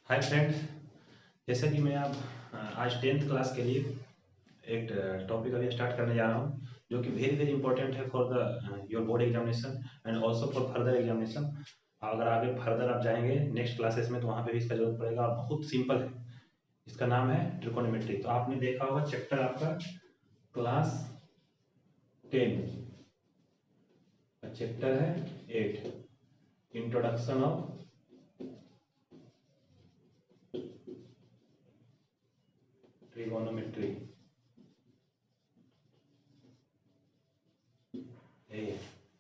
Hi friends. जैसा कि मैं आप आज 10th क्लास के लिए एक टॉपिक अभी स्टार्ट करने जा रहा हूँ, जो कि वेरी वेरी इंपॉर्टेंट है for the your board examination and also for further examination. अगर आगे फर्दर आप जाएंगे नेक्स्ट क्लासेस में तो वहाँ पे भी इसका जरूरत पड़ेगा और बहुत सिंपल है। इसका नाम है ट्रिकोनोमेट्री। तो आपने देखा होगा चैप्टर आपका क्लास 10 चैप्टर है 8 इंट्रोडक्शन ऑफ ट्रिगोनोमेट्री।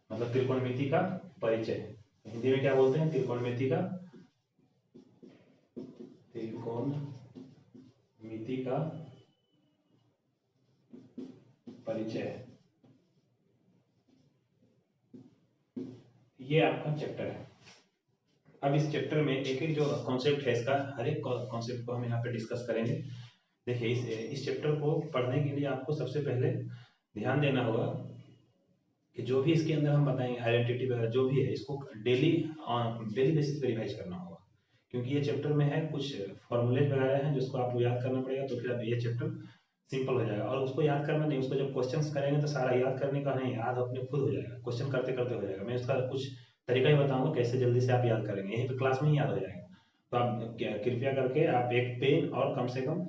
मतलब त्रिकोणमिति का परिचय। हिंदी में क्या बोलते हैं? त्रिकोणमिति का परिचय। ये आपका चैप्टर है। अब इस चैप्टर में एक एक जो कॉन्सेप्ट है इसका, हर एक कॉन्सेप्ट को हम यहाँ पे डिस्कस करेंगे। देखिए इस चैप्टर को पढ़ने के लिए आपको सबसे पहले ध्यान देना होगा कि जो भी इसके अंदर हम बताएंगे आइडेंटिटी वगैरह जो भी है, इसको डेली डेली बेसिस पे रिवाइज करना होगा, क्योंकि ये चैप्टर में है कुछ फॉर्मूले वगैरह हैं जिसको आपको याद करना पड़ेगा। तो फिर अब ये चैप्टर सिंपल हो जाएगा। और उसको याद करना नहीं, उसको जब क्वेश्चंस करेंगे तो सारा याद करने का नहीं, याद अपने खुद हो जाएगा, क्वेश्चन करते करते हो जाएगा। मैं उसका कुछ तरीका ही बताऊंगा कैसे जल्दी से आप याद करेंगे, यहीं पे क्लास में ही याद हो जाएगा। तो आप कृपया करके आप एक पेन और कम से कम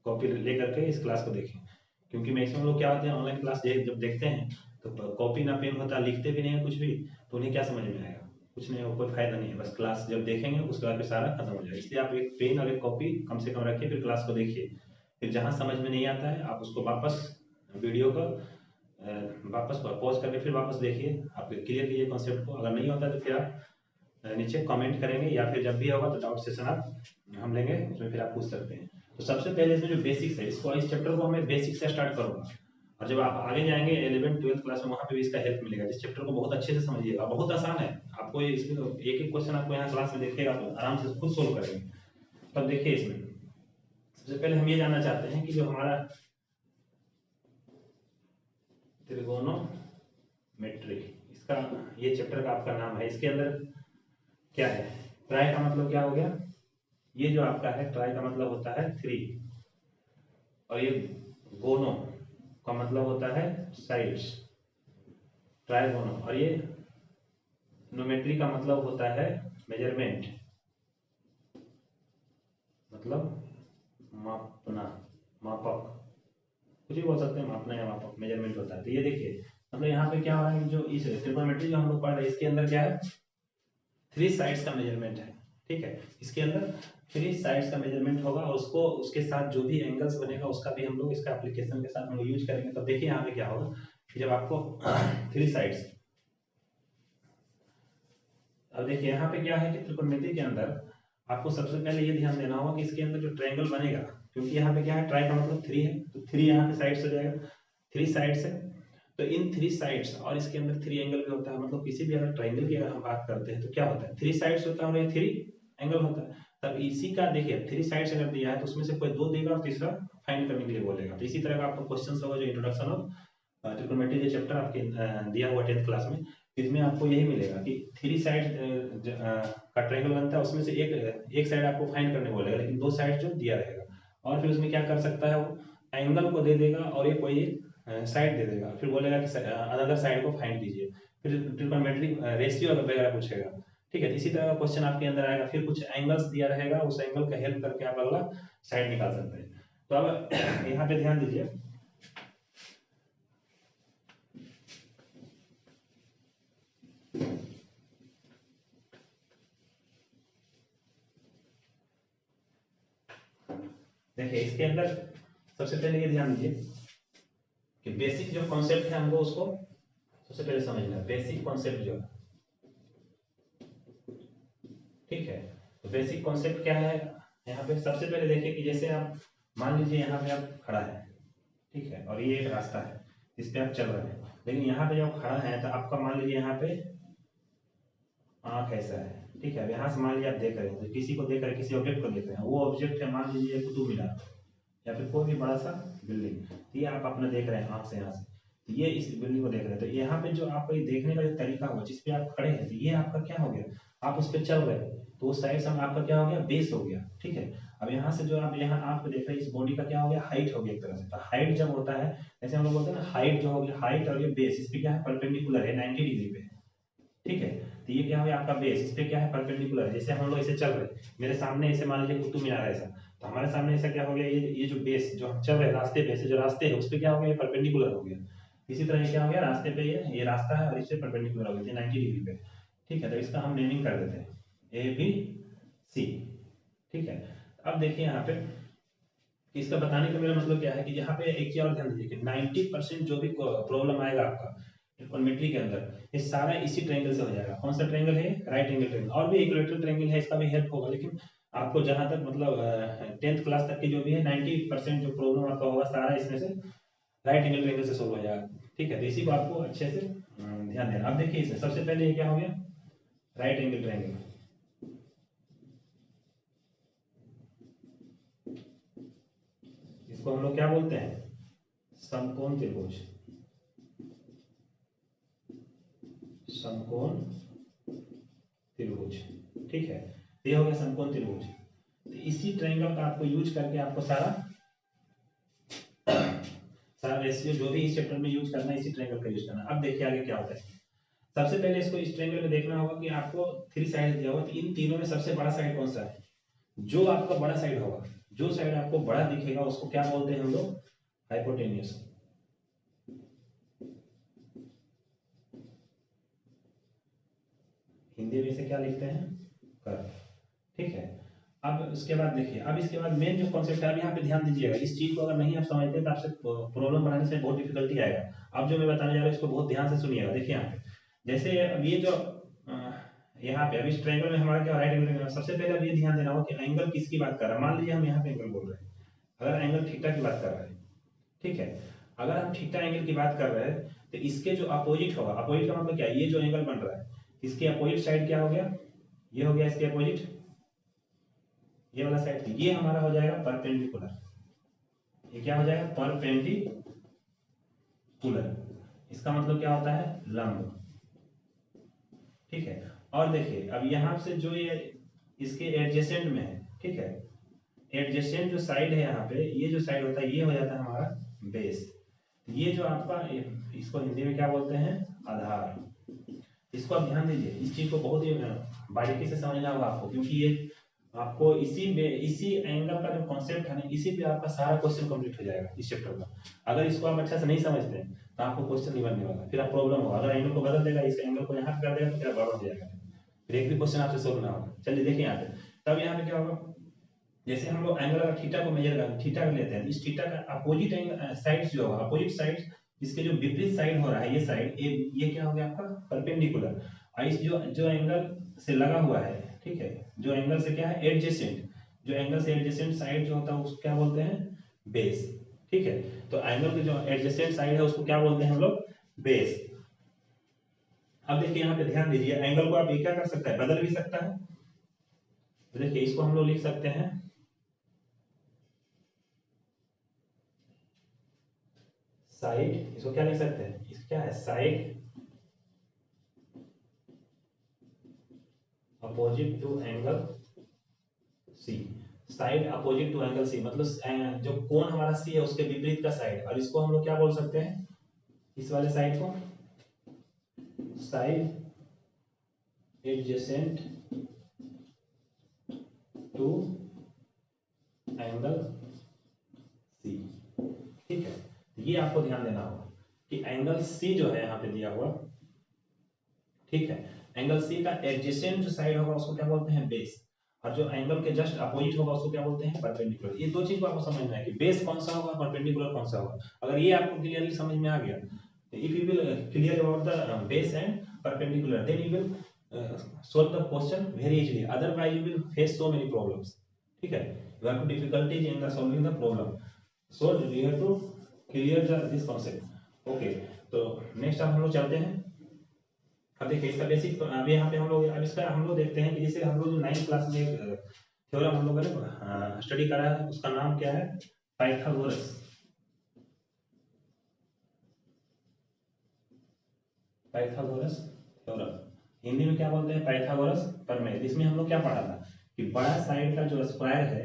कॉपी ले करके इस क्लास को देखें, क्योंकि मैक्सिमम लोग क्या होते हैं ऑनलाइन क्लास जब देखते हैं तो कॉपी ना पेन होता, लिखते भी नहीं है कुछ भी, तो उन्हें क्या समझ में आएगा? कुछ नहीं, कोई फायदा नहीं है। बस क्लास जब देखेंगे उसके बाद फिर सारा खत्म हो जाएगा। इसलिए आप एक पेन और एक कॉपी कम से कम रखिए, फिर क्लास को देखिए। फिर जहाँ समझ में नहीं आता है आप उसको वापस वीडियो का वापस पॉज करके फिर वापस देखिए, आप क्लियर कीजिए कॉन्सेप्ट को। अगर नहीं होता तो फिर आप नीचे कमेंट करेंगे, या फिर जब भी होगा तो डाउट सेशन आप हम लेंगे, उसमें फिर आप पूछ सकते हैं। तो सबसे पहले इसमें जो बेसिक्स है, इसको इस चैप्टर को मैं बेसिक से स्टार्ट करूंगा, और जब आप आगे जाएंगे 11th-12th क्लास में वहाँ पे भी इसका हेल्प मिलेगा। इस चैप्टर को बहुत अच्छे से समझिएगा, बहुत आसान है। आपको इसमें एक एक क्वेश्चन आपको यहाँ क्लास में देखिएगा तो आराम से खुद सोल्व करेंगे। तब देखिए इसमें सबसे पहले हम ये जानना चाहते हैं कि जो हमारा त्रिकोणोमेट्री, इसका ये चैप्टर का आपका नाम है। इसके अंदर क्या है? ट्राई का मतलब क्या हो गया? ये जो आपका है ट्राई का मतलब होता है 3, और ये गोनो का मतलब होता है साइड्स, ट्राइगोनो। और ये नोमेट्री का मतलब होता है मेजरमेंट, मतलब मापना, मापक, कुछ भी बोल सकते हैं, मापना या मापक, मेजरमेंट होता है। तो ये देखिए मतलब यहाँ पे क्या हो रहा है कि जो इस ट्रिगोनोमेट्री जो हम लोग पढ़ रहे हैं इसके अंदर क्या है? 3 साइड्स का मेजरमेंट है। ठीक है, इसके अंदर 3 साइड्स का मेजरमेंट होगा, और उसको उसके साथ जो भी एंगल्स बनेगा उसका भी हम लोग इसका एप्लीकेशन के साथ हम लोग यूज करेंगे। तब देखिए यहाँ पे क्या होगा कि जब आपको 3 साइड्स, अब देखिए यहाँ पे क्या है कि त्रिकोणमिति के अंदर आपको सबसे पहले ये ध्यान देना होगा कि इसके अंदर जो ट्रायंगल बनेगा, क्योंकि यहाँ पे क्या है, ट्राई का मतलब 3 है, तो 3 यहाँ पे साइड्स हो जाएगा, 3 साइड्स है। तो इन 3 साइड्स, और इसके अंदर 3 एंगल भी होता है। मतलब किसी भी अगर ट्रायंगल की अगर हम बात करते हैं तो क्या होता है, 3 साइड्स होता है और ये 3 एंगल होता है। तब इसी का देखिए 3 साइड्स अगर दिया है तो उसमें से कोई 2 देगा और तीसरा फाइंड करने के लिए बोलेगा। तो इसी तरह का आपको क्वेश्चन होगा जो इंट्रोडक्शन ऑफ ट्रिकोनोमेट्री जो चैप्टर आपके दिया हुआ 10th क्लास में, इसमें आपको यही मिलेगा कि 3 साइड का ट्रायंगल बनता है, उसमें से एक साइड आपको फाइंड करने बोलेगा, लेकिन 2 साइड जो दिया रहेगा। और फिर उसमें क्या कर सकता है, वो एंगल को दे देगा और ये कोई साइड दे देगा, फिर बोलेगा कि अनदर साइड को फाइंड कीजिए। फिर ट्रिकोनोमेट्री रेशियो वगैरह पूछेगा। ठीक है, तो इसी तरह का क्वेश्चन आपके अंदर आएगा। फिर कुछ एंगल्स दिया रहेगा, उस एंगल का हेल्प करके आप अगला साइड निकाल सकते हैं। तो अब यहाँ पे ध्यान दीजिए, देखिए इसके अंदर सबसे पहले ये ध्यान दीजिए कि बेसिक जो कॉन्सेप्ट है हमको उसको सबसे पहले समझना है, बेसिक कॉन्सेप्ट जो है। ठीक है, तो बेसिक कॉन्सेप्ट क्या है? यहाँ पे सबसे पहले देखिए कि जैसे आप मान लीजिए यहाँ पे आप खड़ा है, ठीक है, और ये एक रास्ता है इस पे आप चल रहे हैं, लेकिन यहाँ पे जब खड़ा है तो आपका मान लीजिए यहाँ पे आंख ऐसा है। ठीक है, अब यहाँ से मान लीजिए आप देख रहे हैं, तो किसी को देख रहे हैं, किसी ऑब्जेक्ट को देख रहे हैं, वो ऑब्जेक्ट है मान लीजिए कुतुब मीनार या फिर कोई भी बड़ा सा बिल्डिंग, तो ये आप अपना देख रहे हैं आंख से यहाँ से। तो ये इस बिल्डिंग को देख रहे हैं, तो यहाँ पे जो आपको ये देखने का जो तरीका हुआ जिसपे आप खड़े हैं, तो ये आपका क्या हो गया, आप उस पर चल रहे हैं तो उस साइड से आपका क्या हो गया, बेस हो गया। ठीक है, अब यहाँ से जो आप यहाँ आप देख रहे हैं इस बॉडी का क्या हो गया, हाइट हो गया एक तरह से। तो हाइट जब होता है, जैसे हम लोग बोलते हैं ना, हाइट जो हो गया, हाइट और ये बेस इस पे क्या है, परपेंडिकुलर है 90 डिग्री पे। ठीक है, तो ये क्या हो गया आपका बेस, इस पे क्या है, परपेंडिकुलर है। जैसे हम लोग इसे चल रहे हैं, मेरे सामने ऐसे मान लीजिए कुतुब मीनार है ऐसा, तो हमारे सामने ऐसा क्या हो गया, ये जो बेस जो हम चल रहे हैं रास्ते पे, जो रास्ते है उस पे क्या हो गया, परपेंडिकुलर हो गया। इसी तरह ये क्या हो गया, रास्ते पे ये रास्ता है और इससे परपेंडिकुलर हो गया 90 डिग्री पे। ठीक है, तो इसका हम नेमिंग कर देते हैं ABC। ठीक है, अब देखिए यहाँ पे इसका बताने का मेरा मतलब क्या है कि यहाँ पे एक चीज और ध्यान दीजिए कि 90% जो भी प्रॉब्लम आएगा आपका ट्रिग्नोमेट्री के अंदर, ये सारा इसी ट्रायंगल से हो जाएगा। कौन सा ट्रायंगल है, राइट एंगल ट्रायंगल। और भी इक्विलैटरल ट्रायंगल है, इसका भी हेल्प होगा, लेकिन आपको जहां तक मतलब 10th क्लास तक की जो भी है 90% जो प्रॉब्लम आपका होगा सारा इसमें से राइट एंगल ट्रायंगल से सोल्व हो जाएगा। ठीक है, तो इसी को आपको अच्छे से ध्यान देना। अब देखिए इसमें सबसे पहले ये क्या हो गया, राइट एंगल ट्रायंगल। इसको हम लोग क्या बोलते हैं, समकोण त्रिभुज। समकोण त्रिभुज। ठीक है, ये हो गया समकोण त्रिभुज। तो इसी ट्रायंगल का आपको यूज करके आपको सारा रेशियो जो भी इस चैप्टर में यूज करना है इसी ट्रायंगल का यूज करना। अब देखिए आगे क्या होता है। सबसे पहले इसको इस ट्रायंगल में देखना होगा कि आपको 3 साइड दिया हुआ, तो इन तीनों में सबसे बड़ा साइड कौन सा है। जो आपका बड़ा साइड होगा, जो साइड आपको बड़ा दिखेगा उसको क्या बोलते हैं हम लोग, हाइपोटेन्यूस। हिंदी में इसे क्या लिखते हैं, कर्व। ठीक है, अब उसके बाद देखिए, अब इसके बाद मेन जो कॉन्सेप्ट है, अब यहाँ पे ध्यान दीजिएगा, इस चीज को अगर नहीं आप समझते तो आपसे प्रॉब्लम बनाने से बहुत डिफिकल्टी आएगा। अब जो मैं बताने जा रहा हूँ इसको बहुत ध्यान से सुनिएगा। देखिए यहाँ पे जैसे अब ये जो यहाँ पे अब इस ट्रायंगल में हमारा क्या राइट एंगल, सबसे पहले अब ये ध्यान देना होगा कि एंगल किसकी बात कर रहा है। मान लीजिए हम यहाँ पे एंगल बोल रहे हैं, अगर एंगल थीटा की बात कर रहे हैं, ठीक है, अगर हम थीटा एंगल की बात कर रहे हैं तो इसके जो अपोजिट होगा, अपोजिट का मतलब क्या है, ये जो एंगल बन रहा है इसके अपोजिट साइड क्या हो गया, ये हो गया इसके अपोजिट, ये वाला साइड, ये हमारा हो जाएगा परपेंडिकुलर। ये क्या हो जाएगा, परपेंडिकुलर। इसका मतलब क्या होता है, लंब। ठीक है, और देखिए अब यहां से जो ये इसके एडजेसेंट में है, ठीक है, एडजेसेंट जो साइड है यहाँ पे, ये जो साइड होता है ये हो जाता है हमारा बेस। ये जो आपका इसको हिंदी में क्या बोलते हैं, आधार। इसको आप ध्यान दीजिए, इस चीज को बहुत ही बारीकी से समझना होगा आपको, क्योंकि ये आपको इसी एंगल का जो कॉन्सेप्ट है ना, इसी पे आपका सारा क्वेश्चन कंप्लीट हो जाएगा इस चैप्टर का। अगर इसको आप अच्छा से नहीं समझते हैं तो आपको क्वेश्चन नहीं बनने वाला, फिर आप प्रॉब्लम होगा। अगर एंगल को बदल देगा, इस एंगल को यहाँ कर देगा तो फिर गड़बड़ हो जाएगा, फिर एक भी क्वेश्चन आपसे सोल्व ना होगा। चलिए देखिए यहाँ पे, तब यहाँ पे क्या होगा, जैसे हम लोग एंगल अगर थीटा को मेजर करें, थीटा लेते हैं, इस थीटा का अपोजिट एंगल साइड जो होगा, अपोजिट साइड, इसके जो विपरीत साइड हो रहा है ये साइड, ये क्या हो गया आपका परपेंडिकुलर। और इस जो जो एंगल से लगा हुआ है, ठीक है, जो एंगल से क्या है एडजेसेंट, जो एंगल से एडजेसेंट साइड जो होता है उसको क्या बोलते हैं, बेस। ठीक है, तो एंगल के जो एडजेसेंट साइड है उसको क्या बोलते हैं हम लोग, बेस। अब देखिए यहाँ पे ध्यान दीजिए, एंगल को आप ये क्या कर सकते हैं, बदल भी सकता है। तो देखिए इसको हम लोग लिख सकते हैं साइड, इसको क्या लिख सकते हैं, इसको क्या है, side opposite to angle C. Side opposite to angle C मतलब जो कोण हमारा सी है उसके विपरीत का साइड, और इसको हम लोग क्या बोल सकते हैं, इस वाले साइड को side adjacent to angle C. ठीक है, ये आपको ध्यान देना होगा कि एंगल सी जो है यहाँ पे दिया हुआ, ठीक है, एंगल सी का एडजेसेंट जो साइड होगा उसको क्या बोलते हैं, बेस। और जो एंगल के जस्ट अपोजिट होगा उसको क्या बोलते हैं, परपेंडिकुलर। ये दो चीज को आपको समझना है कि बेस कौन सा होगा, परपेंडिकुलर कौन सा होगा। अगर ये आपको क्लियरली समझ में आ गया, if you will clear about the base and perpendicular, then you will solve the question very easily, otherwise you will face so many problems. ठीक है, you have to difficulties in the solving the problem, so you have to clear this concept. Okay, तो next हम लोग चलते हैं। अब देखिए इसका बेसिक, अब यहाँ पे हम लोग, अब इसका हम लोग देखते हैं कि जैसे हम लोग जो 9th क्लास में थ्योरम हम लोगों ने स्टडी करा है, उसका नाम क्या है, पाइथागोरस। पाइथागोरस थ्योरम, हिंदी में क्या बोलते हैं, पाइथागोरस प्रमेय। इसमें हम लोग क्या पढ़ा था कि बड़ा साइड का जो स्क्वायर है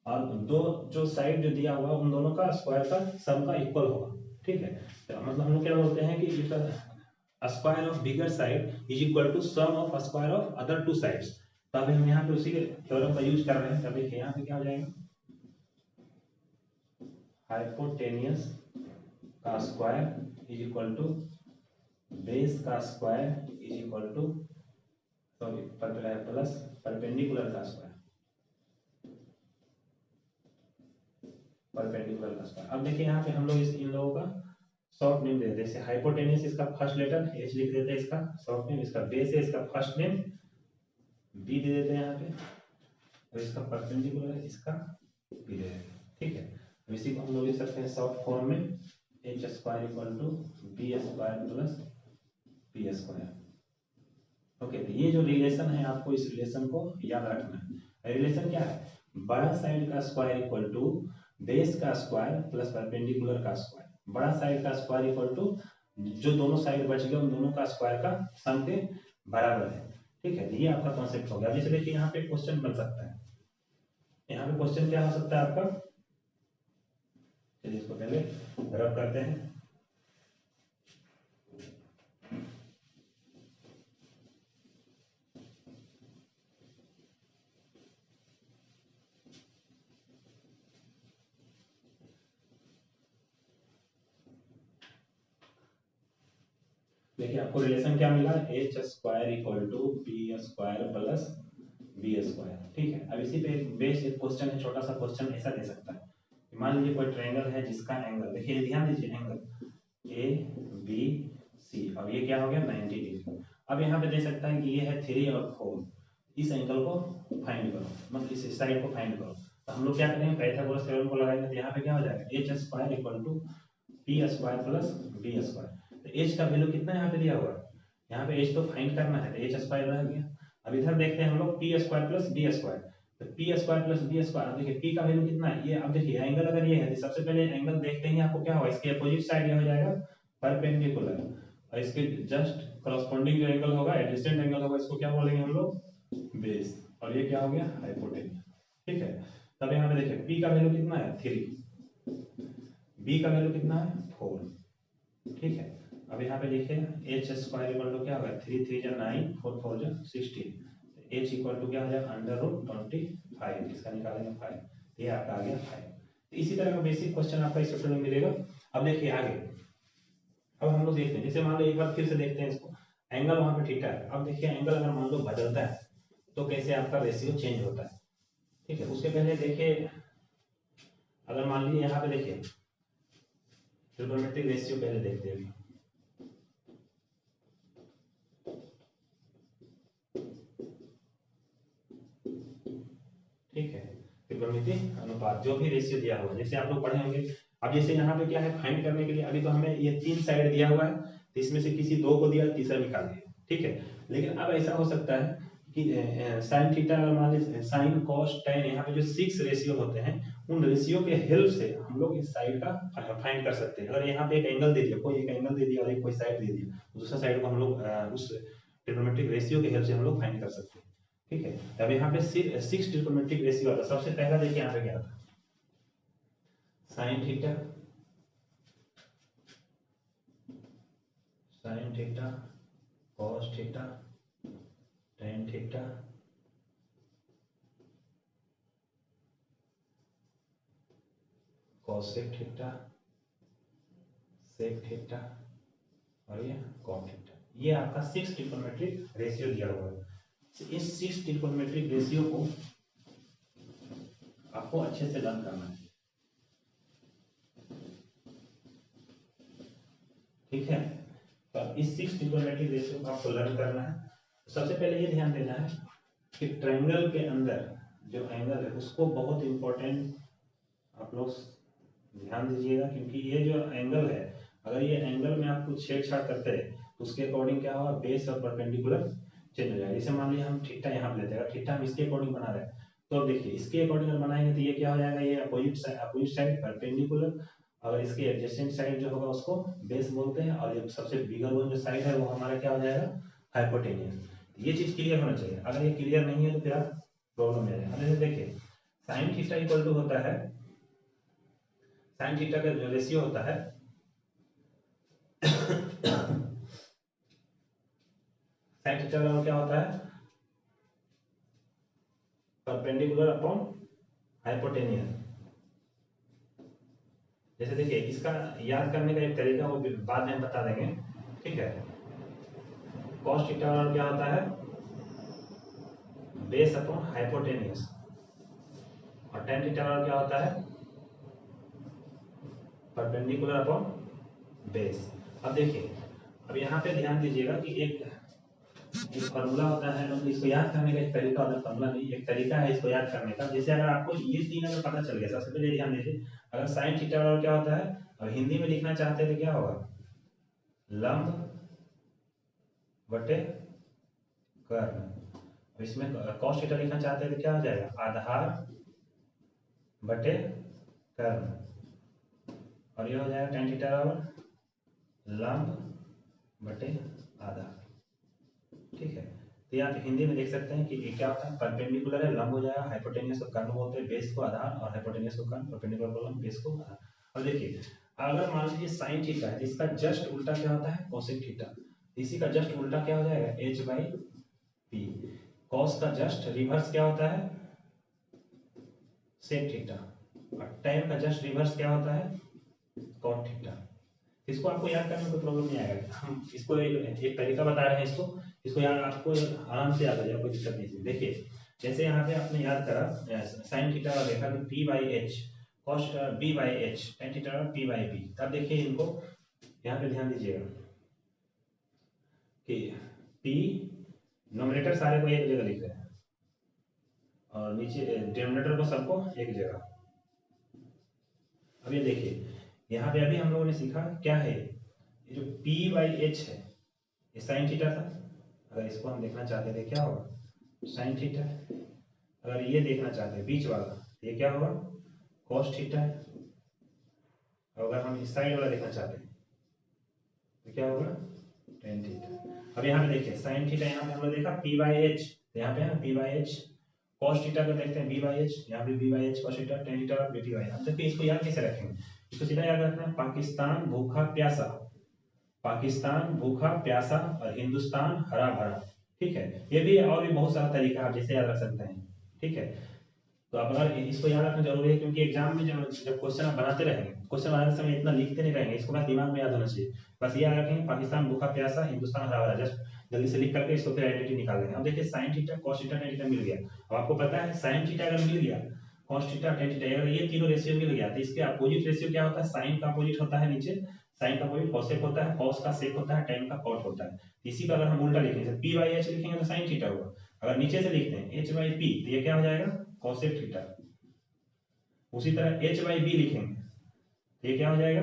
और दो जो साइड जो दिया हुआ उन दोनों का स्क्वायर का सम का इक्वल होगा, ठीक है। तो मतलब हम लोग क्या बोलते हैं कि square of bigger side is equal to sum of square of other two sides. तो अभी हम यहाँ पे उसी थ्योरम का यूज कर रहे हैं। तब देखिए यहाँ पे क्या हो जाएगा, हाइपोटेनियस का square is equal to base का square is equal to sorry plus perpendicular का स्क्वायर, परपेंडिकुलर का स्क्वायर। अब देखिए यहाँ पे हम लोग इन लोगों का शॉर्ट नेम दे देते हैं। जैसे हाइपोटेनियस इसका फर्स्ट लेटर एच लिख देते हैं, इसका शॉर्ट नेम, इसका बेस है इसका फर्स्ट नेम बी दे देते हैं यहाँ पे, और इसका परपेंडिकुलर है इसका बी दे देते हैं, ठीक है। अब इसी को हम लोग लिख सकते हैं शॉर्ट फॉर्म में H square equal to B square plus P square. Okay, तो ये जो रिलेशन है आपको इस रिलेशन को याद रखना है। रिलेशन क्या है, बड़ा साइड का स्क्वायर इक्वल टू बेस का स्क्वायर प्लस परपेंडिकुलर का स्क्वायर। बड़ा साइड का स्क्वायर इक्वल टू जो दोनों साइड बच गए उन दोनों का स्क्वायर का सम के बराबर है, ठीक है। ये आपका कॉन्सेप्ट हो गया। जैसे देखिए यहाँ पे क्वेश्चन बन सकता है, यहाँ पे क्वेश्चन क्या हो सकता है आपका, चलिए इसको पहले रब करते हैं। देखिए आपको रिलेशन क्या मिला, H square equal to B square plus B square, ठीक है। अब इसी पे बेस एक क्वेश्चन है, छोटा सा क्वेश्चन ऐसा दे सकता है, मान लीजिए कोई ट्रायंगल है जिसका एंगल, देखिए ध्यान दीजिए, एंगल ए बी सी, अब ये क्या हो गया 90 डिग्री। अब यहाँ पे दे सकता है कि ये है 3 और 4, इस एंगल को फाइंड करो, मतलब इस साइड को फाइंड करो। तो हम लोग क्या करेंगे, पाइथागोरस थ्योरम को लगाएंगे। तो यहाँ पे क्या हो जाएगा, H square equal to P square plus B square. तो एच का वैल्यू कितना यहाँ पे दिया हुआ है, यहाँ पे एच तो फाइंड करना है, तो एच स्क्वायर रह गया। अब इधर देखते हैं हम लोग P square plus B square, तो P square plus B square. देखिए पी का वैल्यू कितना है, ये अब देखिए एंगल अगर ये है तो सबसे पहले एंगल देखते ही आपको क्या होगा, इसके अपोजिट साइड ये हो जाएगा परपेंडिकुलर, और इसके जस्ट करस्पॉन्डिंग जो एंगल होगा, एडजेसेंट एंगल होगा, इसको क्या बोलेंगे हम लोग, बेस। और ये क्या हो गया, हाइपोटेन्यूज, ठीक है। तब यहाँ पे देखिए पी का वैल्यू कितना है 3, बी का वैल्यू कितना है 4, ठीक है। अब यहाँ पे देखिए एच स्क्वायर इक्वल टू क्या होगा, 3 3 जा 9, 4 4 जा 16, एच इक्वल टू क्या हो जाएगा अंडर रूट 25, इसका निकालेंगे 5, ये आपका आ गया 5। तो इसी तरह का बेसिक क्वेश्चन आपका इस चैप्टर में मिलेगा। अब देखिए आगे, अब हम लोग देखते हैं, जैसे मान लो एक बार फिर से देखते हैं इसको, एंगल वहां पे थीटा है। अब देखिए एंगल अगर मान लो बदलता है तो कैसे आपका रेशियो चेंज होता है, ठीक है। उसके पहले देखिए, अगर मान लीजिए यहाँ पे देखिए ट्रिग्नोमेट्रिक रेशियो पहले देखते हैं। ठीक है, त्रिकोणमितीय अनुपात जो भी रेशियो दिया हुआ है, जैसे आप लोग पढ़े होंगे। अब जैसे यहाँ पे क्या है, फाइंड करने के लिए अभी तो हमें ये 3 साइड दिया हुआ है, तो इसमें से किसी 2 को दिया, तीसरा निकाल दिया, ठीक है। लेकिन अब ऐसा हो सकता है कि साइन थीटा मान लीजिए, साइन कॉस tan, यहाँ पे जो 6 रेशियो होते हैं उन रेशियो के हेल्प से हम लोग इस साइड का फाइंड कर सकते हैं। अगर यहाँ पे एक एंगल दे दिया, कोई एक एंगल दे दिया और एक कोई साइड दे दिया, दूसरा साइड को हम लोग उस ट्रिग्नोमेट्रिक रेशियो के हेल्प से हम लोग फाइंड कर सकते हैं, ठीक है। अब यहाँ पे 6 ट्रिग्नोमेट्रिक रेशियो आता है। सबसे पहला देखिए यहाँ पे क्या था, sine theta, sine theta cos theta tan theta cosec theta sec theta और ये कॉट थीटा। ये आपका 6 ट्रिग्नोमेट्रिक रेशियो दिया हुआ है। इस 6 ट्रिग्नोमेट्रिक रेशियो को आपको अच्छे से लर्न करना है, ठीक है। तो इस 6 ट्रिग्नोमेट्रिक रेशियो को आपको लर्न करना है। सबसे पहले ये ध्यान देना है कि ट्रायंगल के अंदर जो एंगल है उसको बहुत इंपॉर्टेंट आप लोग ध्यान दीजिएगा, क्योंकि ये जो एंगल है, अगर ये एंगल में आप कुछ छेड़छाड़ करते हैं तो उसके अकॉर्डिंग क्या होगा, बेस और परपेंडिकुलर चेंज हो जाएगा। जैसे मान लीजिए हम थीटा यहाँ पे लेते हैं, थीटा हम इसके अकॉर्डिंग बना रहे हैं, तो अब देखिए इसके अकॉर्डिंग बनाएंगे तो ये क्या हो जाएगा, ये अपोजिट साइड परपेंडिकुलर, अगर इसकी एडजेसेंट साइड जो होगा उसको बेस बोलते हैं, और ये सबसे बिगर वन जो साइड है वो हमारा क्या हो जाएगा, हाइपोटेनियस। ये चीज क्लियर होना चाहिए, अगर ये क्लियर नहीं है तो फिर आप प्रॉब्लम में जाएगा। जैसे देखिए साइन थीटा इक्वल टू होता है, साइन थीटा का जो रेशियो होता है साइन थीटा का क्या होता है, परपेंडिकुलर अपॉन हाइपोटेनियस। जैसे देखिए इसका याद करने का एक तरीका वो बाद में हम बता देंगे, ठीक है। कॉस थीटा क्या होता है, बेस अपॉन हाइपोटेनियस, और tan थीटा क्या होता है, परपेंडिकुलर अपॉन बेस। अब देखिए, अब यहाँ पे ध्यान दीजिएगा कि एक फॉर्मूला होता है, मतलब इसको याद करने का एक तरीका होता है, फॉर्मूला नहीं एक तरीका है इसको याद करने का। जैसे अगर आपको ये तीन अगर पता चल गया, सबसे पहले ध्यान दीजिए, अगर साइन थीटा क्या होता है और हिंदी में लिखना चाहते हैं तो क्या होगा, लंब बटे कर्ण। इसमें कॉस थीटा लिखना चाहते हैं तो क्या हो जाएगा, आधार बटे कर्ण, और ये हो जाएगा tan थीटा बराबर लंब बटे आधार, ठीक है। तो यहाँ पे हिंदी में देख सकते हैं कि ये क्या होता है, परपेंडिकुलर है, लंब हो जाएगा, हाइपोटेनियस को कर्ण बोलते हैं, बेस को आधार, और हाइपोटेनियस को कर्ण, परपेंडिकुलर को लंब, बेस को आधार। अब देखिए अगर मान लीजिए साइन थीटा है, इसका जस्ट उल्टा क्या होता है, कोसेक थीटा। इसी का जस्ट उल्टा क्या हो जाएगा, h बाई पी। कॉस का जस्ट रिवर्स क्या होता है, सेक थीटा, और tan का जस्ट रिवर्स क्या होता है, कॉट थीटा। इसको आपको याद करने में कोई प्रॉब्लम नहीं आएगा, हम इसको एक तरीका बता रहे हैं, इसको याद आपको आराम से याद आ जाएगा, कोई दिक्कत नहीं। देखिए जैसे यहाँ पे आपने याद करा साइन थीटा का देखा कि P by H, cos B by H, tan theta P by B. तब देखिए इनको यहाँ पे ध्यान दीजिएगा कि पी नोमिनेटर सारे को एक जगह लिख रहे हैं और नीचे डिनोमिनेटर को सबको एक जगह। अब ये देखिए यहाँ पे अभी हम लोगों ने सीखा क्या है, ये जो p बाई एच है ये साइन थीटा था, अगर इसको हम देखना चाहते थे क्या होगा, साइन थीटा। अगर ये देखना चाहते हैं बीच वाला, ये क्या होगा, कॉस थीटा है। अगर हम इस साइड वाला देखना चाहते हैं तो क्या होगा, टेन थीटा। अब यहाँ पे देखिए साइन थीटा, यहाँ पे हमने देखा p बाई एच, तो यहाँ पे है p by H. Cos theta को देखते हैं b बाई एच, यहाँ पे b by H cos theta, tan theta और b बाई। अब देखिए इसको याद कैसे रखेंगे, इसको सीधा याद रखना है, पाकिस्तान भूखा प्यासा, पाकिस्तान भूखा प्यासा और हिंदुस्तान हरा भरा, ठीक है। ये भी और भी बहुत सारा तरीका आप जैसे याद रख सकते हैं, ठीक है। तो आप अगर इसको याद रखना जरूरी है, क्योंकि एग्जाम में जब क्वेश्चन आप बनाते रहेंगे, क्वेश्चन बनाते समय इतना लिखते नहीं रहेंगे, इसको बस दिमाग में याद होना चाहिए। बस ये याद रखेंगे पाकिस्तान भूखा प्यासा हिंदुस्तान हरा भरा, जस्ट जल्दी से लिख करके इसको फिर आइडेंटिटी निकाल लेंगे। अब देखिए sine theta cos theta tan theta मिल गया। अब आपको पता है साइन थीटा अगर मिल गया, कॉस थीटा tan थीटा, अगर ये तीनों रेशियो मिल गया तो इसके अपोजिट रेशियो क्या होता है, साइन का अपोजिट होता है नीचे, साइन का अपोजिट कोसेक होता है, कॉस का सेक होता है, tan का कॉट होता है। इसी का अगर हम उल्टा लिखेंगे p बाई h लिखेंगे तो साइन थीटा होगा, अगर नीचे से लिखते हैं h बाई p तो ये क्या हो जाएगा, कोसेक थीटा। उसी तरह h बाई बी लिखेंगे तो ये क्या हो जाएगा,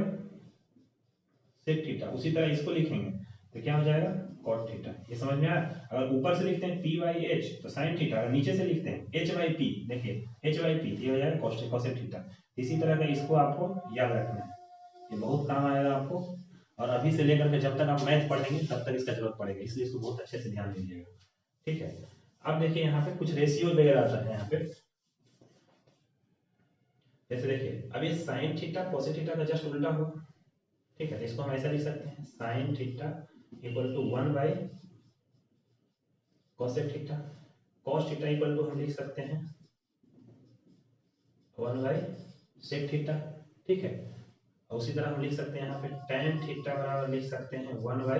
सेक थीटा। उसी तरह इसको लिखेंगे तो क्या हो जाएगा, कॉट थीटा। ये समझ में आया। अगर ऊपर से लिखते हैं p बाई h तो साइन थीटा, अगर नीचे से लिखते हैं h बाई p, देखिए h बाई p ये हो जाएगा कोसेक थीटा। इसी तरह का इसको आपको याद रखना है, ये बहुत काम आएगा आपको, और अभी से लेकर के जब तक आप मैथ पढ़ेंगे तब तक इसका जरूरत पड़ेगा, इसलिए इसको बहुत अच्छे से ध्यान दीजिएगा, ठीक है। अब देखिए यहाँ पे कुछ रेशियो वगैरह आता है यहाँ पे, जैसे देखिए अब ये साइन थीटा कोसेक थीटा का जस्ट उल्टा होगा, ठीक है। तो इसको हम ऐसा लिख सकते हैं, sine theta equal to 1 by cosec theta, cos theta equal to हम लिख सकते हैं 1 बाई सेक थीटा, ठीक है। और उसी तरह हम लिख सकते हैं यहाँ पे tan थीटा बराबर लिख सकते हैं 1 बाई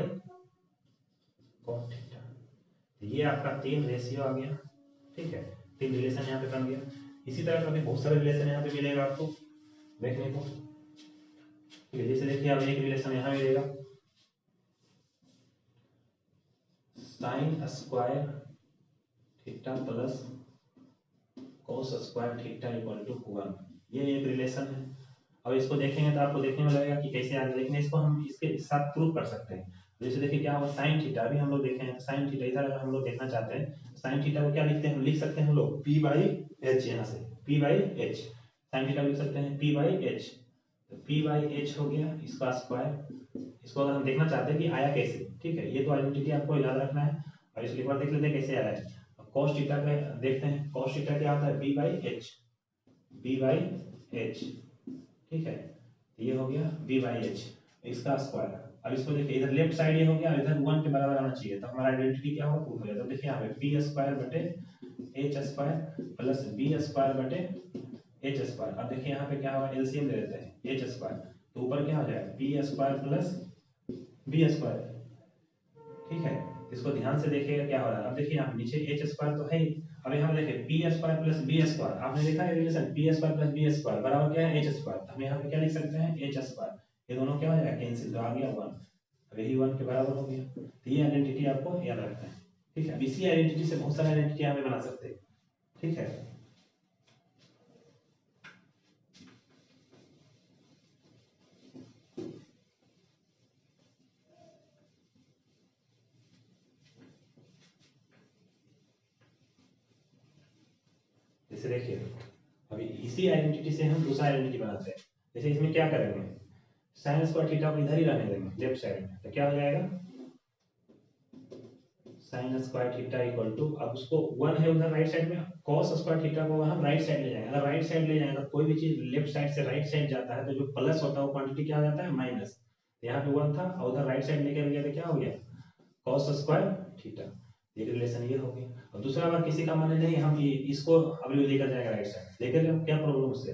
कॉट थीटा। ये आपका तीन रेशियो आ गया, ठीक है, तीन रिलेशन यहाँ पे बन गया। इसी तरह का भी बहुत सारे रिलेशन यहाँ पे मिलेगा आपको देखने को, ठीक है। जैसे देखिए अब एक रिलेशन यहाँ मिलेगा, sine square theta plus cos square theta equal to 1, ये एक रिलेशन है। अब इसको देखेंगे तो आपको देखने में लगेगा कि कैसे आगे, लेकिन इसको हम इसके साथ प्रूव कर सकते हैं। जैसे देखिए क्या होगा, साइन थीटा अभी हम लोग देखे हैं, साइन थीटा इधर अगर हम लोग देखना चाहते हैं, साइन थीटा को क्या लिखते हैं, हम लिख सकते हैं हम लोग p बाई एच, यहाँ से p by H, sine theta लिख सकते हैं p बाई एच। तो पी बाई एच हो गया इसका स्क्वायर। इसको अगर हम देखना चाहते हैं कि आया कैसे, ठीक है, ये तो आइडेंटिटी आपको याद रखना है। और इसलिए एक बार देख लेते हैं कैसे आया है। कॉस थीटा का देखते हैं, कॉस थीटा क्या होता है, B by H, B by H, ठीक है, ये हो गया बी बाई एच इसका स्क्वायर। अब इसको देखिए इधर लेफ्ट साइड ये हो गया, इधर 1 के बराबर आना चाहिए, तो हमारा आइडेंटिटी क्या होगा, प्रूफ हो जाएगा। तो देखिए यहाँ पे पी स्क्वायर बटे H square plus B square बटे एच स्क्वायर। अब देखिए यहाँ पे क्या होगा, एलसीएम ले लेते हैं, एच स्क्वायर तो ऊपर क्या हो जाएगा, P square plus B square, ठीक है। इसको ध्यान से देखिएगा क्या हो रहा है। अब देखिए यहाँ पे नीचे एच स्क्वायर तो है ही। अब यहाँ पे देखिए P square plus B square, आपने देखा है relation, P square plus B square बराबर क्या है, एच स्क्वायर। हम यहाँ पे क्या लिख सकते हैं, एच स्क्वायर, ये दोनों क्या हो जाएगा, कैंसिल, तो आ गया 1। अब यही 1 के बराबर हो गया। तो ये आइडेंटिटी आपको याद रखना है, ठीक है। अब इसी आइडेंटिटी से बहुत सारे आइडेंटिटी हमें बना सकते हैं, ठीक है। जैसे देखिए अभी इसी आइडेंटिटी से हम दूसरा आइडेंटिटी बनाते हैं। जैसे इसमें क्या करेंगे, साइन स्क्वायर थीटा को इधर ही रहने देंगे लेफ्ट साइड में, तो क्या हो जाएगा, sine square theta equal to, अब उसको 1 है उधर राइट साइड में, cos स्क्वायर थीटा को हम राइट साइड ले जाएंगे। अगर राइट साइड ले जाएंगे तो कोई भी चीज लेफ्ट साइड से राइट साइड जाता है तो जो प्लस होता है वो क्वांटिटी क्या हो जाता है, माइनस। तो यहाँ पे 1 था और उधर राइट साइड लेकर गया तो क्या हो गया, cos स्क्वायर थीटा। ये रिलेशन ये हो गया। और दूसरा बार किसी का मन नहीं हम इसको अभी लेकर जाएगा राइट साइड, लेकर जाओ, क्या प्रॉब्लम उससे।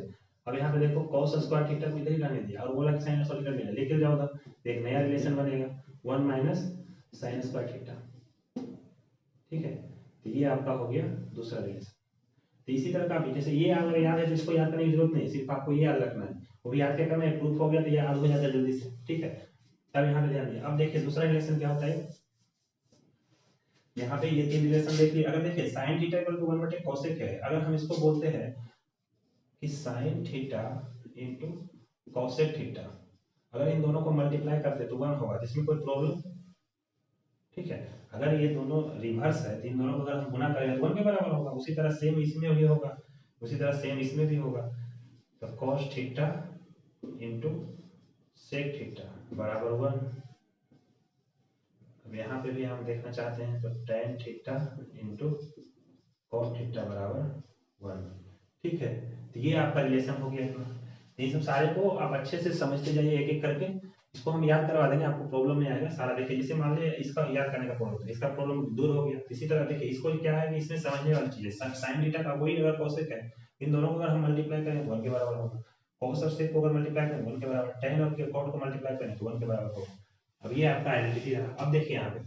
अब यहाँ पे देखो cos स्क्वायर थीटा को इधर ही रहने दिया और बोला कि साइन स्क्वायर थीटा लेकर जाओ उधर, एक नया रिलेशन बनेगा, 1 माइनस साइन स्क्वायर थीटा, ठीक है। तो ये आपका हो गया दूसरा रिलेशन। तो इसी तरह का भी, जैसे ये अगर याद है तो इसको याद करने की जरूरत नहीं, सिर्फ आपको ये याद रखना है, वो भी याद क्या करना है, प्रूफ हो गया तो याद हो जाता है जल्दी से, ठीक है। अब यहाँ पे ध्यान दिया, अब देखिए दूसरा रिलेशन क्या होता है, यहाँ पे ये 3 रिलेशन देख लिए। अगर देखिए साइन थीटा इक्वल टू 1 बटे कोसेक है, अगर हम इसको बोलते हैं कि sine theta into cosec theta, अगर इन दोनों को मल्टीप्लाई करते तो 1 होगा, जिसमें कोई प्रॉब्लम, ठीक है। अगर ये दोनों रिवर्स है तो इन दोनों को अगर हम गुना करेंगे तो 1 के बराबर होगा, उसी तरह सेम इसमें भी होगा, उसी तरह सेम इसमें भी होगा। तो cos theta into sec theta बराबर 1। अब यहाँ पे भी हम देखना चाहते हैं तो tan theta into cos theta बराबर 1, ठीक है। तो ये आपका रिलेशन हो गया इतना। ये सब सारे को आप अच्छे से समझते जाइए एक एक करके, इसको हम याद करवा देंगे, आपको प्रॉब्लम नहीं आएगा सारा। देखिए जैसे मान लीजिए इसका याद करने का प्रॉब्लम है, इसका प्रॉब्लम दूर हो गया। इसी तरह देखिए इसको क्या है कि इसमें समझने वाली चीज है, साइन थीटा का वही अगर कोसेक है, इन दोनों को अगर हम मल्टीप्लाई करें तो 1 के बराबर होगा, cos और sec को अगर मल्टीप्लाई करें 1 के बराबर, tan और cot को मल्टीप्लाई करें तो 1 के बराबर होगा। अब ये आपका आइडेंटिटी रहा। अब देखिए यहाँ पे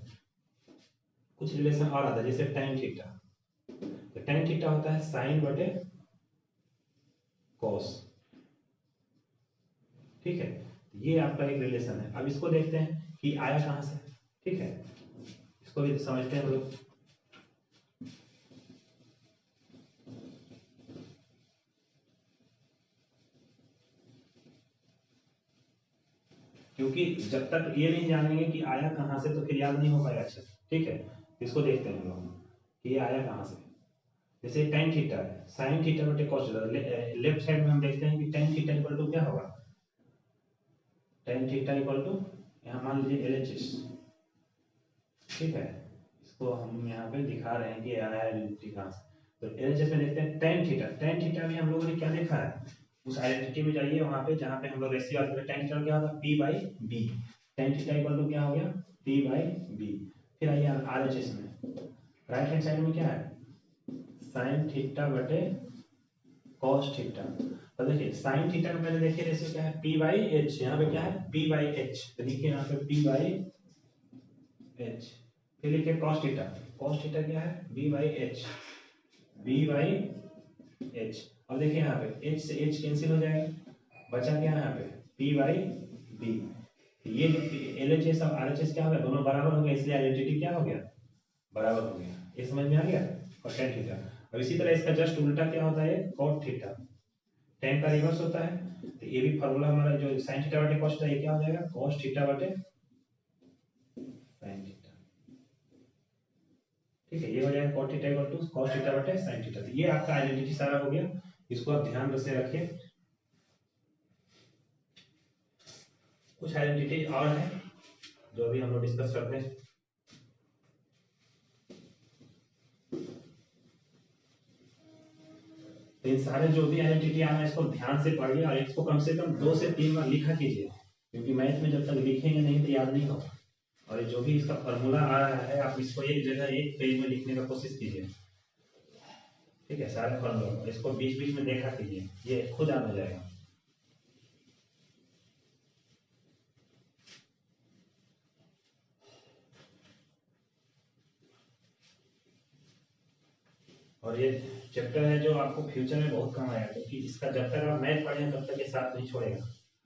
कुछ रिलेशन और आता है, जैसे tan थीटा, तो tan थीटा होता है साइन बटे cos, ठीक है। ये आपका एक रिलेशन है। अब इसको देखते हैं कि आया कहां से, ठीक है, इसको भी समझते हैं हम लोग। क्योंकि जब तक ये नहीं जानेंगे कि आया कहां से तो फिर याद नहीं हो पाएगा अच्छे से, ठीक है। इसको देखते हैं हम लोग कि ये आया कहां से। जैसे tan थीटा है, sin थीटा बटे cos थीटा, लेफ्ट साइड में हम देखते हैं कि tan थीटा इक्वल टू क्या होगा, tan थीटा इक्वल टू, यहाँ मान लीजिए LHS, ठीक है। इसको हम यहाँ पे दिखा रहे हैं कि आया आइडेंटिटी कहां से। तो LHS में देखते हैं tan थीटा, tan थीटा में हम लोगों ने क्या देखा है, उस आइडेंटिटी में जाइए वहां पे जहां पे हम लोग रेशियो आते हैं, tan थीटा क्या होगा, p by b, tan theta equal to क्या हो गया, p बाई b। फिर आइए RHS में, राइट हैंड साइड में क्या है, sin थीटा बटे cos थीटा। तो देखिए sin थीटा का पहले देखिए रेशियो क्या है, p बाई h, यहाँ पे क्या है, p बाई h, तो देखिए यहाँ पे p बाई h। फिर लिखिए cos थीटा, cos थीटा क्या है, b by h, b by h। अब देखिए यहाँ पे h से h कैंसिल हो जाएगा, बचा क्या है यहाँ पे, p बाई b। ये LHS और RHS क्या हो गया, दोनों बराबर हो गए, इसलिए आइडेंटिटी क्या हो गया, बराबर हो गया। ये समझ में आ गया, और tan थीटा। अब इसी तरह इसका जस्ट उल्टा क्या होता है, cot थीटा, tan का रिवर्स होता है। तो ये भी फार्मूला हमारा जो sin थीटा बटे cos थीटा, ये क्या हो जाएगा, cos थीटा बटे sin थीटा, ठीक है। ये हो जाएगा cot theta equal to cos theta बटे sin थीटा। तो ये आपका आइडेंटिटी सारा हो गया, इसको आप ध्यान से रखिए। कुछ आइडेंटिटी और है जो अभी हम लोग डिस्कस करते हैं। तो इन सारे जो भी आइडेंटिटी आ रहा है इसको ध्यान से पढ़िए और इसको कम से कम 2 से 3 बार लिखा कीजिए, क्योंकि मैथ में जब तक लिखेंगे नहीं तो याद नहीं होगा। और जो भी इसका फॉर्मूला आ रहा है आप इसको एक जगह एक पेज में लिखने का कोशिश कीजिए, ठीक है। सारे फॉर्मूला इसको बीच बीच में देखा कीजिए, ये खुद याद हो जाएगा। और ये चैप्टर है जो आपको फ्यूचर में बहुत काम आएगा, क्योंकि इसका जब तक आप मैथ पढ़ेंगे तब तक ये साथ नहीं छोड़ेगा।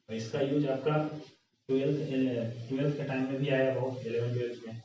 और इसका यूज आपका ट्वेल्थ के टाइम में भी आया बहुत, 11 12 में।